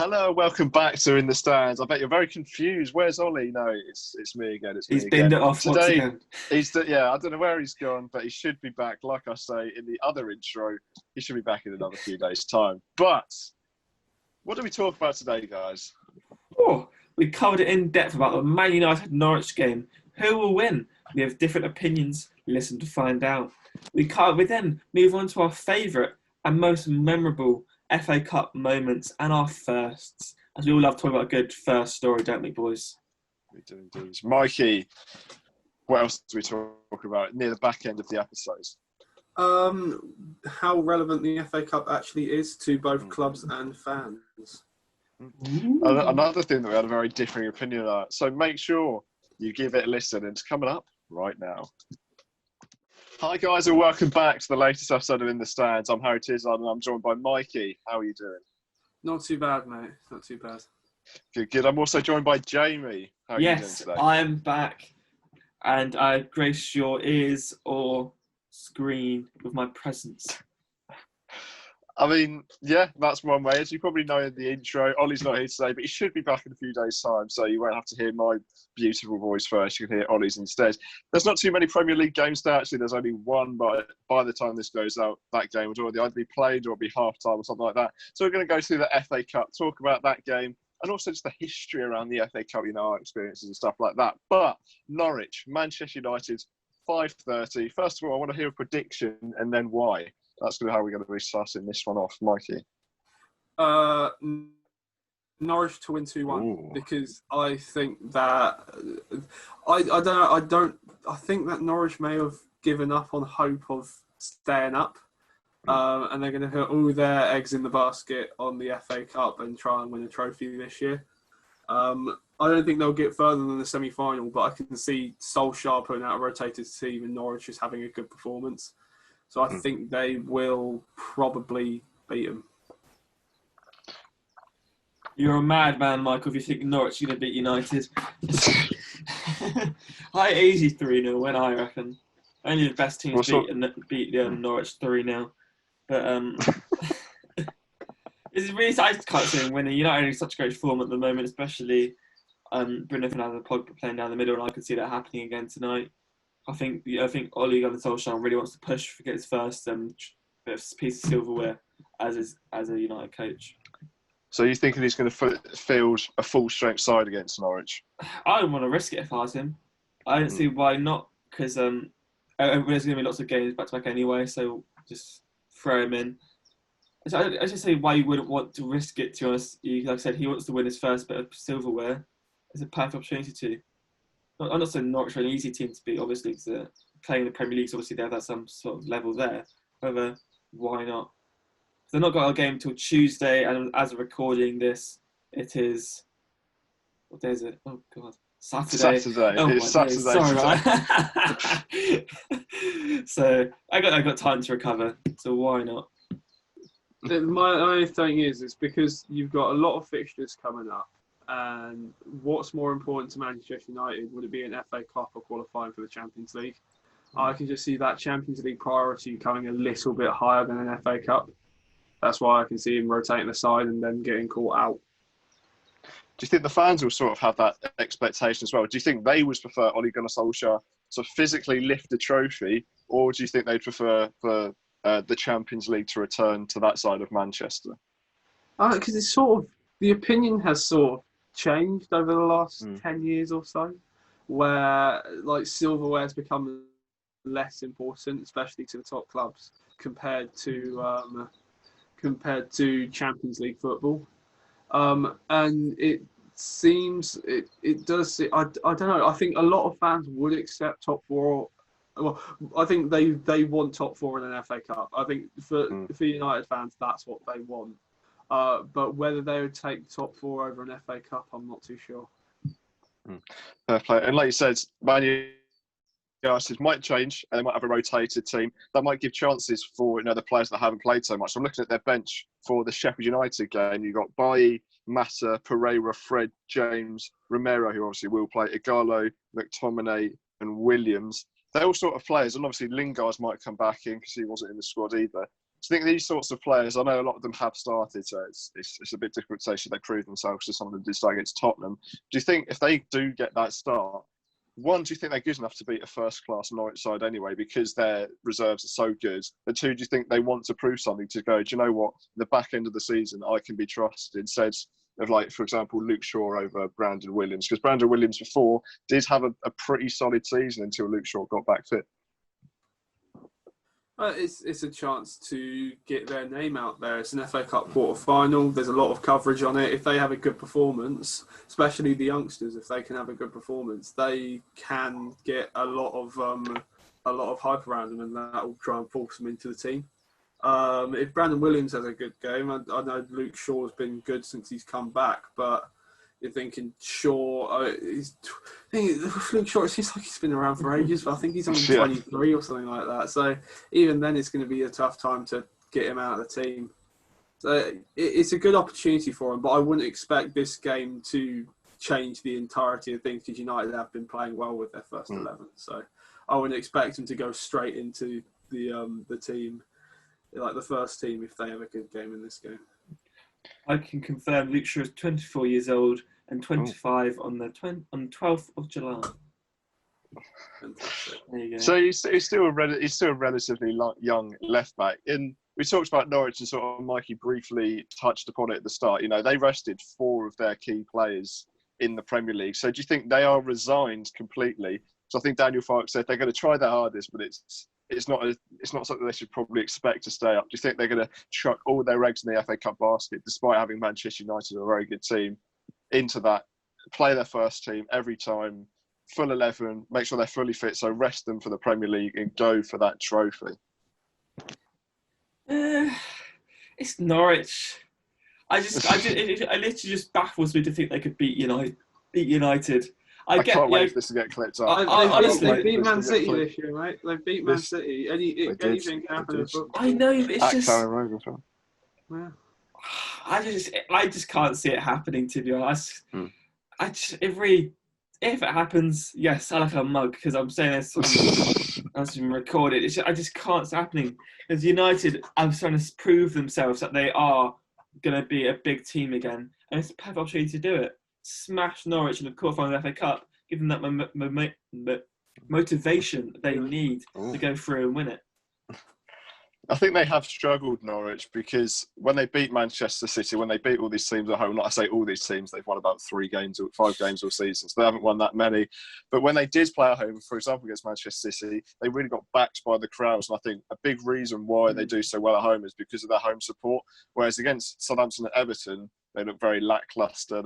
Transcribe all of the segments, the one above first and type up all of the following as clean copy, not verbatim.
Hello, welcome back to In the Stands. I bet you're very confused. Where's Ollie? No, it's me again. It's He's me binned again. it off once Today, again. I don't know where he's gone, but he should be back. Like I say in the other intro, he should be back in another few days' time. But what do we talk about today, guys? Oh, we covered it in depth about the Man United Norwich game. Who will win? We have different opinions. Listen to find out. We then move on to our favourite and most memorable FA Cup moments and our firsts. As we all love talking about a good first story, don't we, boys? We do indeed. Mikey, what else do we talk about near the back end of the episodes? How relevant the FA Cup actually is to both clubs and fans. Another thing that we had a very differing opinion on. So make sure you give it a listen. It's coming up right now. Hi guys, and welcome back to the latest episode of In the Stands. I'm Harry Tizard and I'm joined by Mikey. How are you doing? Not too bad, mate. Not too bad. Good. I'm also joined by Jamie. How are you doing today? I am back, and I grace your ears or screen with my presence. I mean, yeah, that's one way. As you probably know in the intro, Ollie's not here today, but he should be back in a few days' time, so you won't have to hear my beautiful voice first. You can hear Ollie's instead. There's not too many Premier League games today. Actually, there's only one, but by the time this goes out, that game will already either be played or it'll be half-time or something like that. So we're going to go through the FA Cup, talk about that game, and also just the history around the FA Cup, our experiences and stuff like that. But Norwich, Manchester United, 5:30. First of all, I want to hear a prediction and then why. That's going to be how we're going to be starting this one off, Mikey. Norwich to win 2-1 because I think that I think that Norwich may have given up on hope of staying up, and they're going to put all their eggs in the basket on the FA Cup and try and win a trophy this year. I don't think they'll get further than the semi-final, but I can see Solskjaer putting out a rotated team and Norwich just having a good performance. So I think they will probably beat them. You're a madman, Michael, if you think Norwich are going to beat United. Easy 3-0 win, I reckon. Only the best teams beat Norwich 3-0. But it's really, I can't see them winning. United are in such great form at the moment, especially Bruno Fernandes and Pogba playing down the middle, and I could see that happening again tonight. I think Ole Gunnar Solskjaer really wants to push for get his first piece of silverware as a United coach. So you thinking he's going to field a full-strength side against Norwich? I don't want to risk it if I was him. I don't see why not, because there's going to be lots of games back-to-back anyway, so just throw him in. So I just say why you wouldn't want to risk it, to be honest. Like I said, he wants to win his first bit of silverware. It's a perfect opportunity to. I'm not saying Norwich are an easy team to beat, obviously, because playing in the Premier League, obviously they have that some sort of level there. However, why not? They've not got a game till Tuesday, and as of recording this, it is... What day is it? Oh, God. Saturday. It's Saturday. Sorry, right? So, I got time to recover, so why not? My only thing is because you've got a lot of fixtures coming up. And what's more important to Manchester United? Would it be an FA Cup or qualifying for the Champions League? I can just see that Champions League priority coming a little bit higher than an FA Cup. That's why I can see him rotating the side and then getting caught out. Do you think the fans will sort of have that expectation as well? Do you think they would prefer Ole Gunnar Solskjaer to physically lift the trophy, or do you think they'd prefer for the Champions League to return to that side of Manchester? Because it's sort of, the opinion has sort of changed over the last 10 years or so, where like silverware has become less important, especially to the top clubs, compared to Champions League football. And it seems it does. I don't know. I think a lot of fans would accept top four. Well, I think they want top four in an FA Cup. I think for United fans, that's what they want. But whether they would take top four over an FA Cup, I'm not too sure. Fair play. And like you said, Man United might change and they might have a rotated team. That might give chances for the players that haven't played so much. I'm looking at their bench for the Sheffield United game. You've got Bailly, Mata, Pereira, Fred, James, Romero, who obviously will play, Igalo, McTominay and Williams. They're all sort of players. And obviously Lingard might come back in because he wasn't in the squad either. Do you think these sorts of players, I know a lot of them have started, so it's a bit difficult to say should they prove themselves, because some of them did start against Tottenham. Do you think if they do get that start, one, do you think they're good enough to beat a first-class Norwich side anyway because their reserves are so good? And two, do you think they want to prove something to go, do you know what, the back end of the season, I can be trusted instead of, like, for example, Luke Shaw over Brandon Williams? Because Brandon Williams before did have a pretty solid season until Luke Shaw got back fit. It's a chance to get their name out there. It's an FA Cup quarter-final. There's a lot of coverage on it. If they have a good performance, especially the youngsters, if they can have a good performance, they can get a lot of hype around them, and that will try and force them into the team. If Brandon Williams has a good game, I know Luke Shaw's been good since he's come back, but you're thinking Shaw, Luke Shaw, it seems like he's been around for ages, but I think he's only 23 or something like that. So even then, it's going to be a tough time to get him out of the team. So it's a good opportunity for him, but I wouldn't expect this game to change the entirety of things, because United have been playing well with their first 11. So I wouldn't expect him to go straight into the team, like the first team, if they have a good game in this game. I can confirm Luke Shaw is 24 years old and 25 on the 12th of July. There you go. So he's still a relatively young left back. And we talked about Norwich, and sort of Mikey briefly touched upon it at the start. You know, they rested 4 of their key players in the Premier League. So do you think they are resigned completely? So I think Daniel Farke said they're going to try their hardest, but it's not something they should probably expect to stay up. Do you think they're going to chuck all their eggs in the FA Cup basket, despite having Manchester United, a very good team, into that, play their first team every time, full 11, make sure they're fully fit, so rest them for the Premier League and go for that trophy? It's Norwich. It literally just baffles me to think they could beat United. I can't wait for this to get clipped up. They beat Man City this year, mate. They beat Man City. Anything can happen in football. I know, but it's just... Yeah. I just can't see it happening, to be honest. If it happens, yes, I like a mug, because I'm saying this as been recorded. I just can't see it happening. Because United are trying to prove themselves that they are going to be a big team again, and it's a perfect opportunity to do it. Smash Norwich in the quarterfinal of the FA Cup, give them that motivation they need to go through and win it. I think they have struggled, Norwich, because when they beat Manchester City, when they beat all these teams at home, not I say all these teams, they've won about 5 games all season, so they haven't won that many. But when they did play at home, for example, against Manchester City, they really got backed by the crowds. And I think a big reason why they do so well at home is because of their home support. Whereas against Southampton and Everton, they look very lacklustre.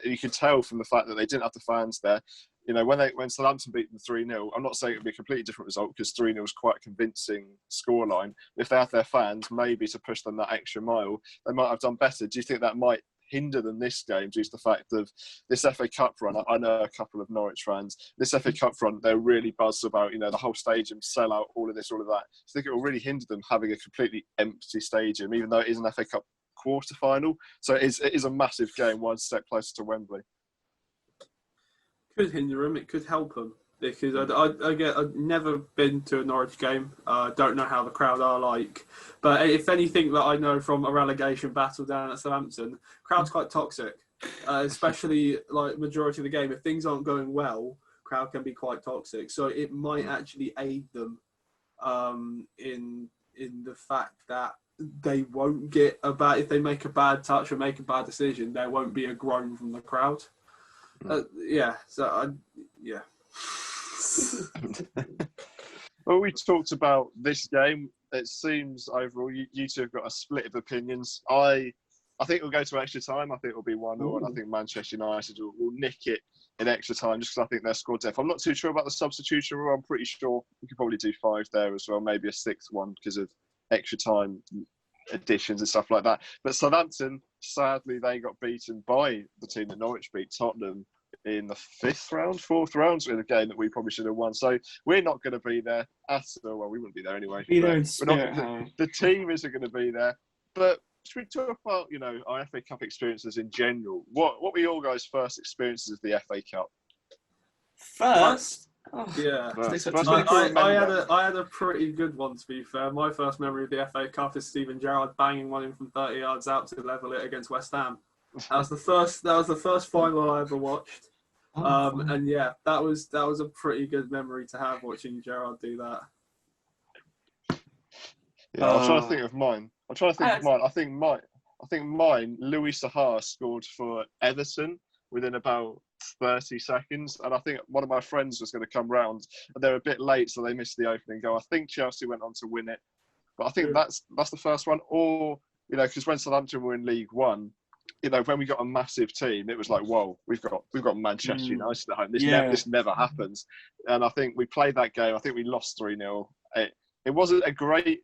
You could tell from the fact that they didn't have the fans there. You know, when Southampton beat them 3-0, I'm not saying it would be a completely different result, because 3-0 is quite a convincing scoreline. If they had their fans, maybe to push them that extra mile, they might have done better. Do you think that might hinder them this game due to the fact of this FA Cup run? I know a couple of Norwich fans. This FA Cup run, they're really buzzed about, you know, the whole stadium, sell out, all of this, all of that. So I think it will really hinder them having a completely empty stadium, even though it is an FA Cup quarter-final. So it is a massive game, one step closer to Wembley. Could hinder them, it could help them, because I've never been to a Norwich game. Don't know how the crowd are like, but if anything that I know from a relegation battle down at Southampton, crowd's quite toxic, especially like majority of the game. If things aren't going well, crowd can be quite toxic. So it might actually aid them in the fact that they won't get if they make a bad touch or make a bad decision, there won't be a groan from the crowd. Well, we talked about this game. It seems overall you two have got a split of opinions. I think it'll go to extra time. I think it'll be 1-0, and I think Manchester United will nick it in extra time, just because I think their squad depth. I'm not too sure about the substitution rule. I'm pretty sure we could probably do 5 there as well, maybe a 6th one because of extra time additions and stuff like that. But Southampton, sadly, they got beaten by the team that Norwich beat, Tottenham, in the 4th round, in a game that we probably should have won. So we're not going to be there at all. Well, we wouldn't be there anyway. Be there in spirit, the team isn't going to be there. But should we talk about, you know, our FA Cup experiences in general? What were your guys' first experiences of the FA Cup? First, Yeah. That's Sticks up that's to really me. cool to remember. I had a pretty good one, to be fair. My first memory of the FA Cup is Steven Gerrard banging one in from 30 yards out to level it against West Ham. That was the first final I ever watched. And yeah, that was a pretty good memory to have, watching Gerrard do that. Yeah, I'm trying to think of mine. I think mine. Louis Saha scored for Everton within about 30 seconds, and I think one of my friends was going to come round, and they were a bit late, so they missed the opening goal. I think Chelsea went on to win it, but I think that's the first one. Or because when Southampton were in League One, when we got a massive team, it was like, whoa, we've got Manchester United at home. This never happens. And I think we played that game. I think we lost 3-0. It wasn't a great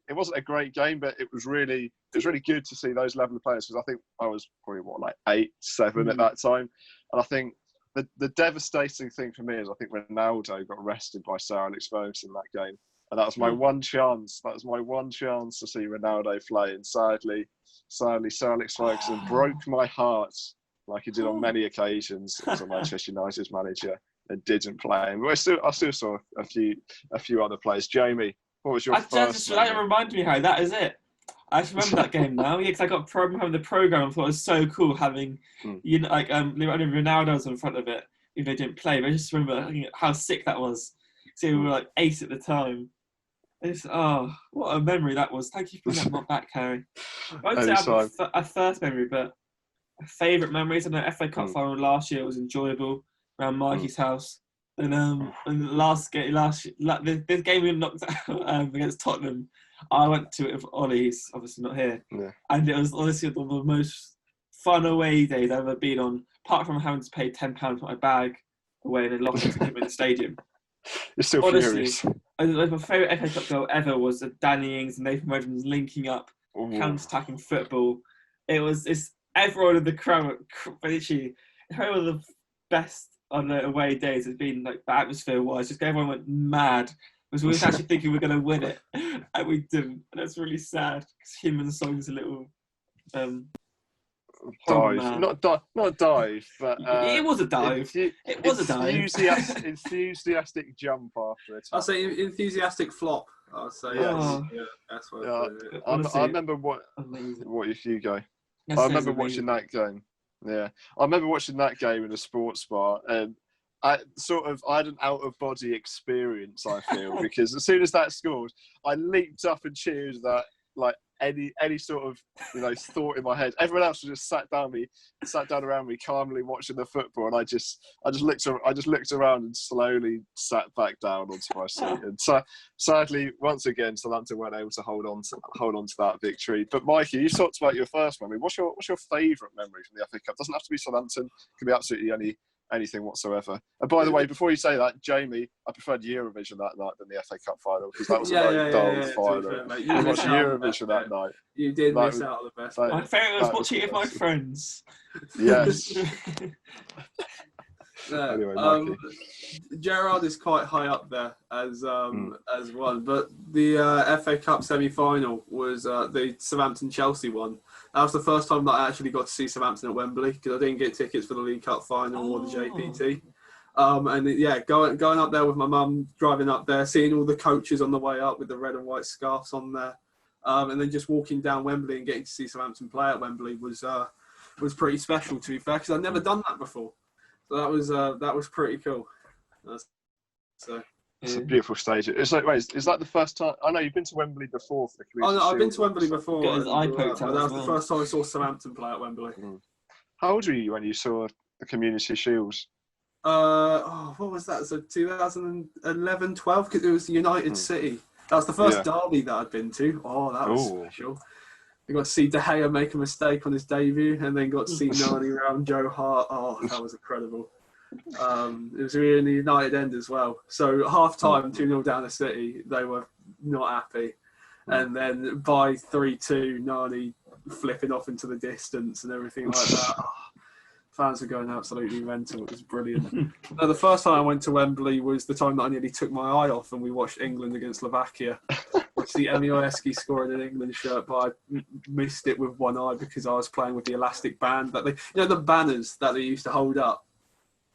game, but it was really good to see those level of players, because I think I was probably 8, 7 at that time. And I think the devastating thing for me is I think Ronaldo got arrested by Sir Alex Ferguson in that game. And that was my one chance. That was my one chance to see Ronaldo play. And sadly, Sir Alex Ferguson broke my heart, like he did on many occasions as a Manchester United manager, and didn't play him. But I still saw a few other players. Jamie, what was your first memory? That reminded me, Harry. That is it. I just remember that game now. Yeah, because I got having the program. I thought it was so cool having, Ronaldo's in front of it. Even though they didn't play, but I just remember how sick that was. So we were 8 at the time. What a memory that was. Thank you for bringing that back, Harry. I won't say I have a first memory, but a favourite memories. And the FA Cup final last year was enjoyable around Mikey's house. And this game we knocked out against Tottenham, I went to it with Ollie. He's obviously not here. Yeah. And it was honestly one of the most fun away days I've ever been on, apart from having to pay £10 for my bag away and then lock it in the stadium. You're still furious. My favourite FA Cup goal ever was the Danny Ings and Nathan Redmond's linking up, counter-attacking football. It's everyone in the crowd, literally, one of the best on the away days has been the atmosphere-wise. Just everyone went mad because we was actually thinking we were going to win it, and we didn't. And that's really sad because him and Song's a little dive, not dive, but it was a dive. It was a dive. Enthusiastic jump after it. I'll say enthusiastic flop. I'll say yes. Yeah, that's what. Yeah, I remember what if you go. I remember watching that game. Yeah, I remember watching that game in a sports bar, and I had an out-of-body experience, I feel, because as soon as that scored, I leaped up and cheered that, like, any sort of thought in my head. Everyone else was just sat down around me, calmly watching the football, and I just looked around and slowly sat back down onto my seat. And so, sadly, once again, Southampton weren't able to hold on to that victory. But Mikey, you talked about your first memory. What's your favourite memory from the FA Cup? Doesn't have to be Southampton. It can be absolutely anything whatsoever. And by the way, before you say that, Jamie, I preferred Eurovision that night than the FA Cup final, because that was a very dull final. You watched Eurovision that night. You did miss out on the best. My favourite was watching it with my friends. Yes. Anyway, Mikey. Gerrard is quite high up there as one, but the FA Cup semi-final was the Southampton-Chelsea one. That was the first time that I actually got to see Southampton at Wembley, because I didn't get tickets for the League Cup final or the JPT. Going up there with my mum, driving up there, seeing all the coaches on the way up with the red and white scarves on there, and then just walking down Wembley and getting to see Southampton play at Wembley was pretty special, to be fair, because I'd never done that before. So that was pretty cool. It's a beautiful stage. It's like, wait, is that the first time? I know you've been to Wembley before for the Community Shield. I've been to Wembley before. That was the first time I saw Southampton play at Wembley. How old were you when you saw the Community Shields? What was that? So 2011, 12, because it was United City. That was the first derby that I'd been to. Oh, that was special. You got to see De Gea make a mistake on his debut, and then got to see Nani round Joe Hart. Oh, that was incredible. It was really in the United end as well. So half time, 2-0 down the City, they were not happy. And then by 3-2, Nani flipping off into the distance and everything like that. Oh, fans were going absolutely mental. It was brilliant. No, the first time I went to Wembley was the time that I nearly took my eye off and we watched England against Slovakia. Watched the Emi Oeski score in an England shirt, but I missed it with one eye because I was playing with the elastic band that the banners that they used to hold up.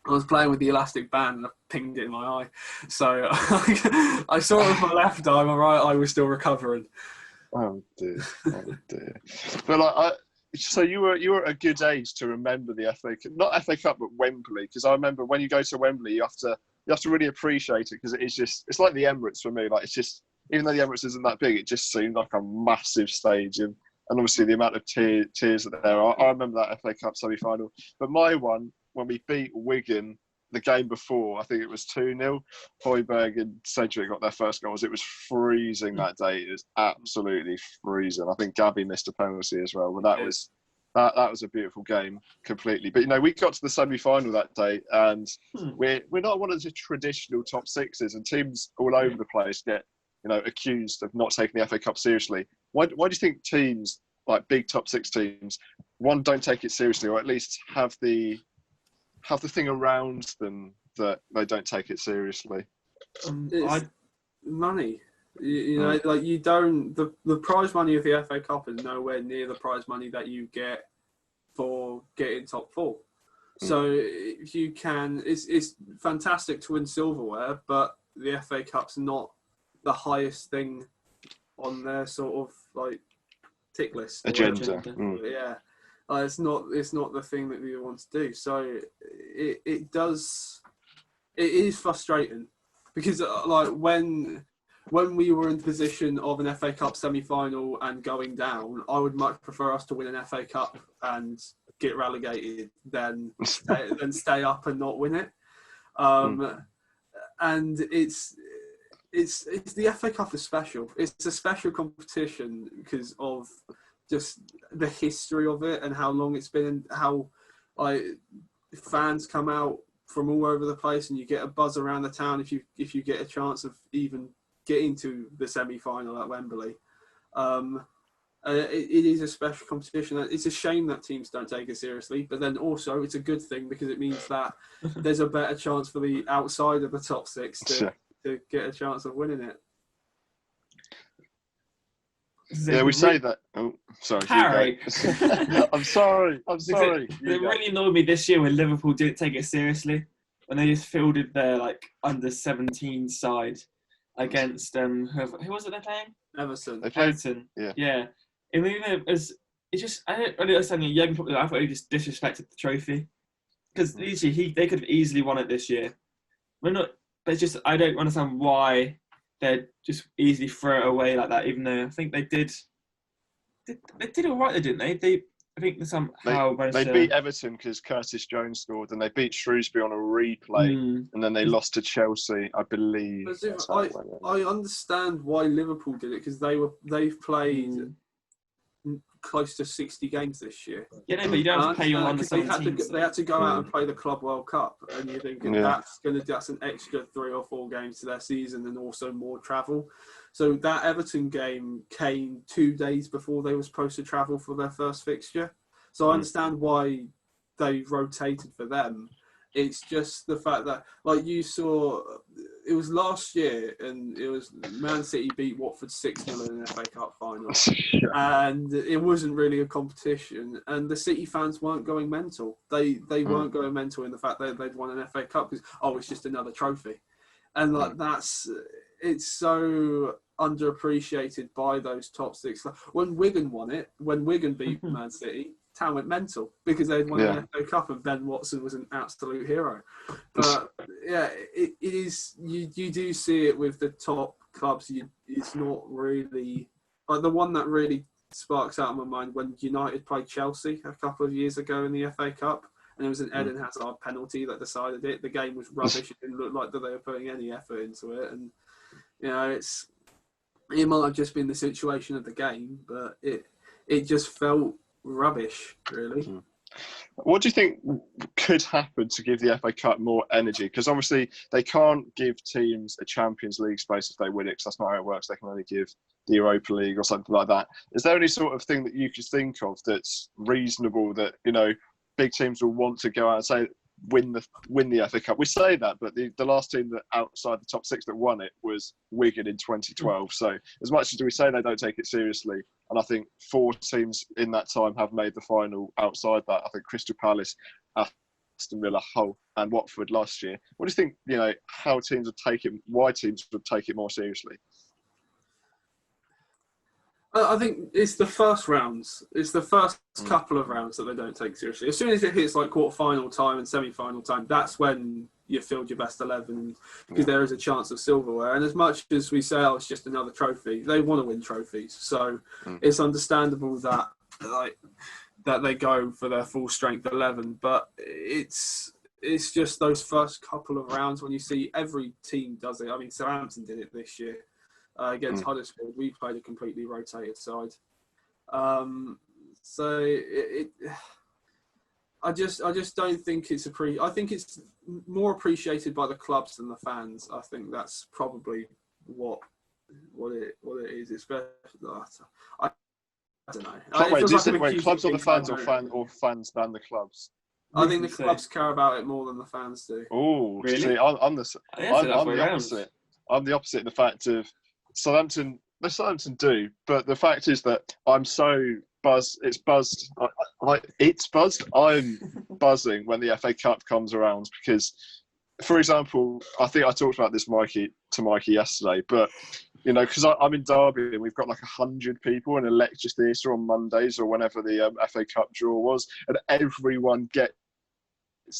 I was playing with the elastic band and I pinged it in my eye. So I saw it with my left eye, my right eye was still recovering. Oh dear, oh dear. But so you were at a good age to remember the not FA Cup, but Wembley, because I remember when you go to Wembley, you have to really appreciate it, because it's like the Emirates for me. Like, it's just, even though the Emirates isn't that big, it just seemed like a massive stadium, and obviously the amount of tears that there are. I remember that FA Cup semi-final, but my one, when we beat Wigan the game before, I think it was 2-0. Højbjerg and Cedric got their first goals. It was freezing that day. It was absolutely freezing. I think Gabby missed a penalty as well. But that was a beautiful game completely. But we got to the semi-final that day, and we're not one of the traditional top sixes, and teams all over the place get accused of not taking the FA Cup seriously. Why do you think teams like big top six teams, one, don't take it seriously, or at least have the thing around them that they don't take it seriously? Money. Like, you don't. The prize money of the FA Cup is nowhere near the prize money that you get for getting top four. So if you can, it's fantastic to win silverware, but the FA Cup's not the highest thing on their sort of like tick list agenda. Yeah. It's not the thing that we want to do. So it is frustrating, because like when we were in position of an FA Cup semi-final and going down, I would much prefer us to win an FA Cup and get relegated than stay up and not win it. And it's the FA Cup is special. It's a special competition because of just the history of it and how long it's been, and how fans come out from all over the place, and you get a buzz around the town if you get a chance of even getting to the semi-final at Wembley. It is a special competition. It's a shame that teams don't take it seriously, but then also it's a good thing, because it means that there's a better chance for the outside of the top six to get a chance of winning it. Yeah, we say that. Oh, sorry, Harry. I'm sorry. It really annoyed me this year when Liverpool didn't take it seriously, when they just fielded their under 17 side against who was it they're playing? Everton. Yeah. I mean, I don't really understand the young people. I thought he just disrespected the trophy, because they could have easily won it this year. I don't understand why they'd just easily throw it away like that, even though I think they did all right, didn't they? I think somehow they beat Everton because Curtis Jones scored, and they beat Shrewsbury on a replay, and then they lost to Chelsea, I believe. I understand why Liverpool did it, because they've played close to 60 games this year. Yeah, no, but you don't have to play your under 17. They had to go out and play the Club World Cup, and you're thinking that's an extra 3 or 4 games to their season, and also more travel. So that Everton game came 2 days before they were supposed to travel for their first fixture. So I understand why they rotated for them. It's just the fact that, like you saw, it was last year, and it was Man City beat Watford 6-0 in an FA Cup final, and it wasn't really a competition. And the City fans weren't going mental. They weren't going mental in the fact that they'd won an FA Cup because it's just another trophy, and it's so underappreciated by those top six. When Wigan won it, when Wigan beat Man City, town went mental because they'd won an FA Cup and Ben Watson was an absolute hero. But it is. You do see it with the top clubs. It's not really like the one that really sparks out in my mind when United played Chelsea a couple of years ago in the FA Cup, and it was an Eden Hazard penalty that decided it. The game was rubbish. It didn't look like that they were putting any effort into it, and it might have just been the situation of the game, but it just felt rubbish, really. What do you think could happen to give the FA Cup more energy? Because obviously they can't give teams a Champions League space if they win it, because that's not how it works. They can only give the Europa League or something like that. Is there any sort of thing that you could think of that's reasonable that big teams will want to go out and say win the FA Cup? We say that, but the last team that outside the top six that won it was Wigan in 2012. So as much as we say they don't take it seriously, and I think 4 teams in that time have made the final outside that. I think Crystal Palace, Aston Villa, Hull, and Watford last year. What do you think? How teams would take it? Why teams would take it more seriously? I think it's the first rounds. It's the first couple of rounds that they don't take seriously. As soon as it hits like quarter-final time and semi-final time, that's when you filled your best 11 because there is a chance of silverware. And as much as we say, oh, it's just another trophy, they want to win trophies. So it's understandable that they go for their full strength 11. But it's just those first couple of rounds when you see every team does it. I mean, Southampton did it this year. Against Huddersfield, we played a completely rotated side. I just don't think it's I think it's more appreciated by the clubs than the fans. I think that's probably what it is. It's better. I don't know. Do you think clubs or the fans, or fans than the clubs? I think the clubs care about it more than the fans do. Oh, really? See, I'm the opposite. I'm the opposite in the fact of Southampton do, but the fact is that I'm so buzzed. It's buzzed. It's buzzed. I'm buzzing when the FA Cup comes around because, for example, I think I talked about this to Mikey yesterday, but because I'm in Derby and we've got like 100 people in a lecture theatre on Mondays or whenever the FA Cup draw was, and everyone gets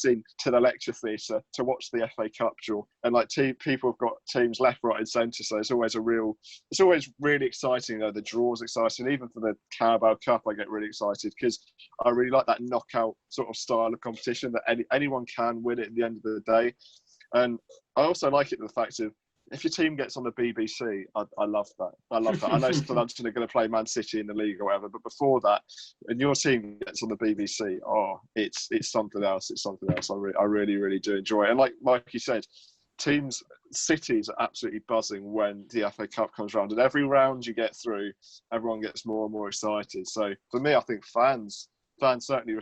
into the lecture theatre to watch the FA Cup draw, and people have got teams left, right, and centre. So it's always really exciting. The draw's exciting. Even for the Carabao Cup, I get really excited because I really like that knockout sort of style of competition that anyone can win it at the end of the day. And I also like it the fact of if your team gets on the BBC, I love that. I love that. I know Southampton are going to play Man City in the league or whatever, but before that, and your team gets on the BBC, it's something else. It's something else. I really, really do enjoy it. And like you said, cities are absolutely buzzing when the FA Cup comes around. And every round you get through, everyone gets more and more excited. So for me, I think fans certainly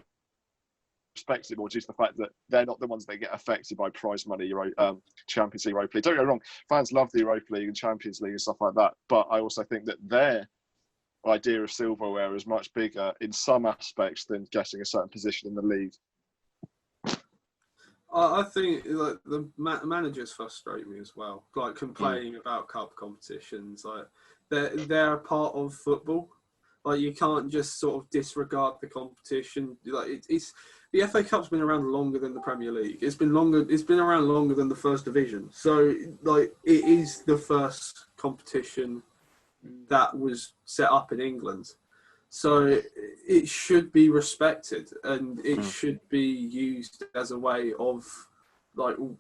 respect it more due to the fact that they're not the ones that get affected by prize money, Champions League, Europa League. Don't get me wrong, fans love the Europa League and Champions League and stuff like that, but I also think that their idea of silverware is much bigger in some aspects than getting a certain position in the league. I think the managers frustrate me as well, complaining about cup competitions. They're a part of football. You can't just sort of disregard the competition. It's the FA Cup's been around longer than the Premier League. It's been around longer than the First Division. So it is the first competition that was set up in England. So it should be respected and it should be used as a way of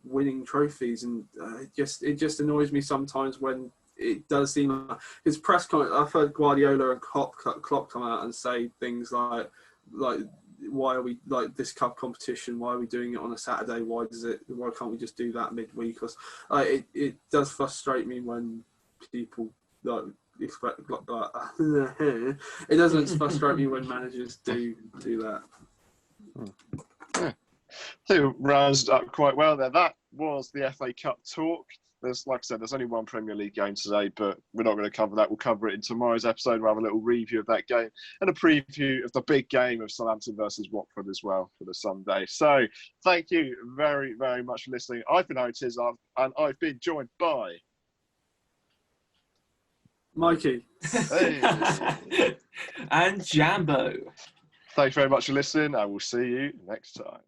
winning trophies. And it just annoys me sometimes when it does seem like his press comment. I've heard Guardiola and Klopp come out and say things like why are we this cup competition? Why are we doing it on a Saturday? Why can't we just do that midweek? It does frustrate me when people expect it doesn't frustrate me when managers do that. Yeah. I think it rounds up quite well there. That was the FA Cup talk. Like I said, there's only one Premier League game today, but we're not going to cover that. We'll cover it in tomorrow's episode. We'll have a little review of that game and a preview of the big game of Southampton versus Watford as well for the Sunday. So thank you very, very much for listening. I've been Harry Tizard, and I've been joined by Mikey. And Jambo. Thanks very much for listening. I will see you next time.